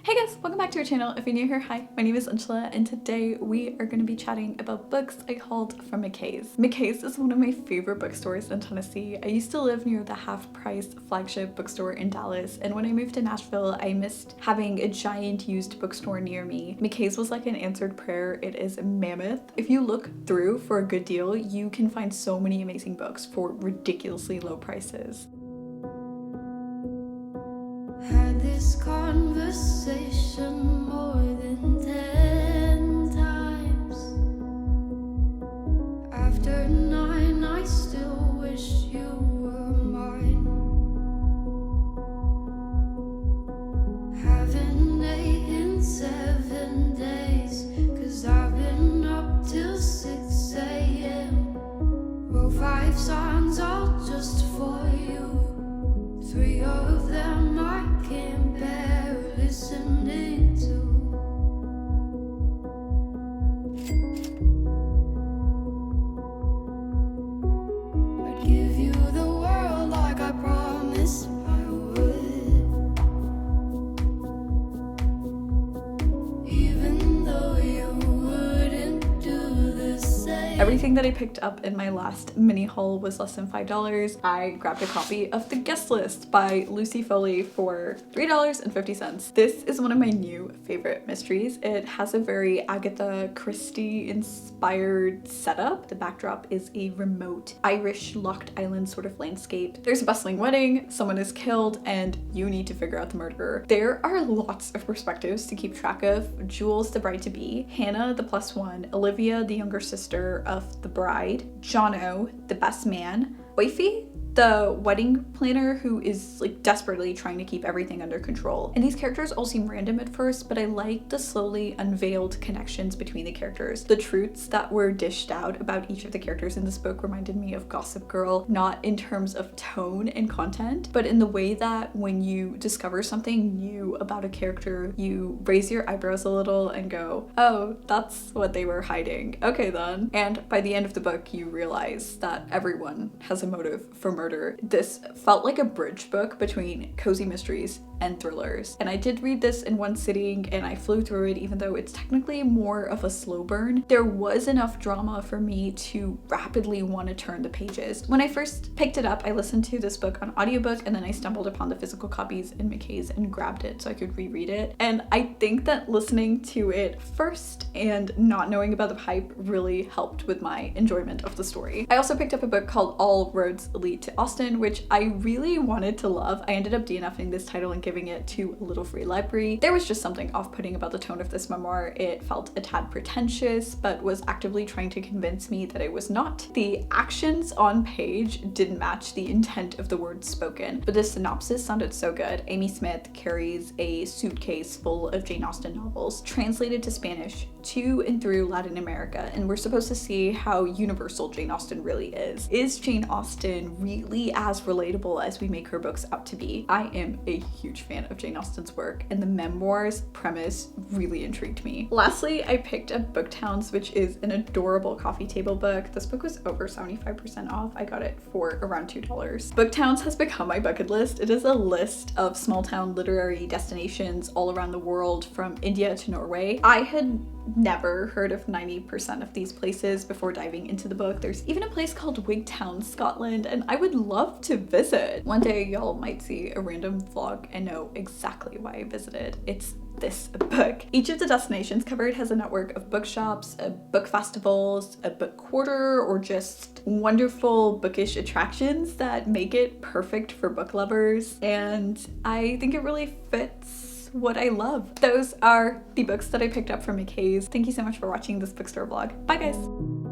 Hey guys, welcome back to our channel. If you're new here, hi, my name is Anshula and today we are going to be chatting about books I hauled from McKay's. McKay's is one of my favorite bookstores in Tennessee. I used to live near the half-price flagship bookstore in Dallas, and when I moved to Nashville, I missed having a giant used bookstore near me. McKay's was like an answered prayer. It is mammoth. If you look through for a good deal, you can find so many amazing books for ridiculously low prices. Had this conversation more than 10 times. After 9, I still wish you were mine. Haven't ate in 7 days, 'cause I've been up till 6 a.m. Wrote 5 songs all just for you. 3 of them I can't bear listening to. I'd give you the world like I promised I would, even though you wouldn't do the same. Everything that I picked up in my last mini haul was less than $5. I grabbed a copy of The Guest List by Lucy Foley for $3.50. This is one of my new favorite mysteries. It has a very Agatha Christie inspired setup. The backdrop is a remote Irish locked island sort of landscape. There's a bustling wedding, someone is killed, and you need to figure out the murderer. There are lots of perspectives to keep track of. Jules, the bride-to-be, Hannah, the +1, Olivia, the younger sister of the bride, Jono, the best man, Wifey, the wedding planner who is like desperately trying to keep everything under control. And these characters all seem random at first, but I like the slowly unveiled connections between the characters. The truths that were dished out about each of the characters in this book reminded me of Gossip Girl, not in terms of tone and content, but in the way that when you discover something new about a character, you raise your eyebrows a little and go, oh, that's what they were hiding. Okay then. And by the end of the book, you realize that everyone has a motive for murder. This felt like a bridge book between cozy mysteries and thrillers. And I did read this in one sitting and I flew through it, even though it's technically more of a slow burn. There was enough drama for me to rapidly want to turn the pages. When I first picked it up, I listened to this book on audiobook and then I stumbled upon the physical copies in McKay's and grabbed it so I could reread it. And I think that listening to it first and not knowing about the hype really helped with my enjoyment of the story. I also picked up a book called All Roads Lead to Austen, which I really wanted to love. I ended up DNFing this title and giving it to a little free library. There was just something off-putting about the tone of this memoir. It felt a tad pretentious, but was actively trying to convince me that it was not. The actions on page didn't match the intent of the words spoken, but the synopsis sounded so good. Amy Smith carries a suitcase full of Jane Austen novels, translated to Spanish to and through Latin America, and we're supposed to see how universal Jane Austen really is. Is Jane Austen really as relatable as we make her books out to be? I am a huge fan of Jane Austen's work, and the memoir's premise really intrigued me. Lastly, I picked up Booktowns, which is an adorable coffee table book. This book was over 75% off. I got it for around $2. Booktowns has become my bucket list. It is a list of small town literary destinations all around the world, from India to Norway. I had never heard of 90% of these places before diving into the book. There's even a place called Wigtown, Scotland, and I would love to visit. One day y'all might see a random vlog and know exactly why I visited. It's this book. Each of the destinations covered has a network of bookshops, book festivals, a book quarter, or just wonderful bookish attractions that make it perfect for book lovers. And I think it really fits what I love. Those are the books that I picked up from McKay's. Thank you so much for watching this bookstore vlog. Bye guys.